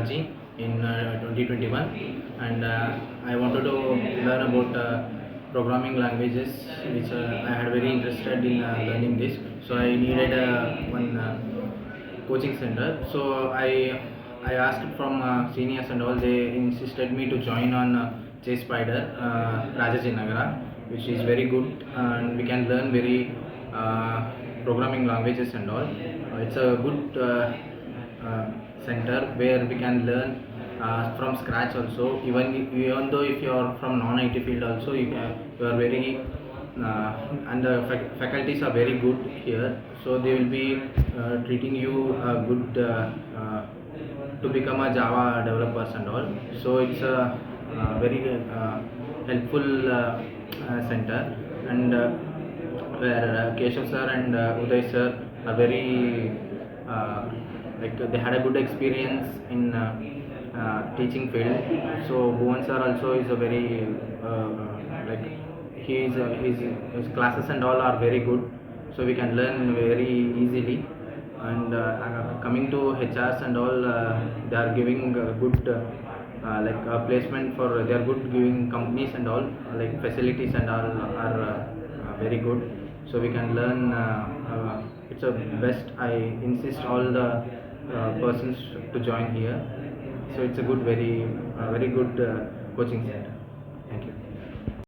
Raji in 2021, and I wanted to learn about programming languages, which I had very interested in learning this. So I needed one coaching center. So I asked from seniors and all. They insisted me to join on Jspider Rajajinagar, which is very good, and we can learn very programming languages and all. It's a good center where we can learn from scratch also. Even though if you are from non-IT field also, you are very and the faculties are very good here, so they will be treating you good to become a Java developers and all. So it's a very helpful center, and where Keshav sir and Uday sir are very like they had a good experience in teaching field. So Bhuvan sir also is a very like his classes and all are very good, so we can learn very easily. And coming to HRs and all, they are giving good placement for, they are good giving companies and all, like facilities and all are very good, so we can learn. It's a best. I insist all the persons to join here. So it's a good, very good coaching center. Thank you.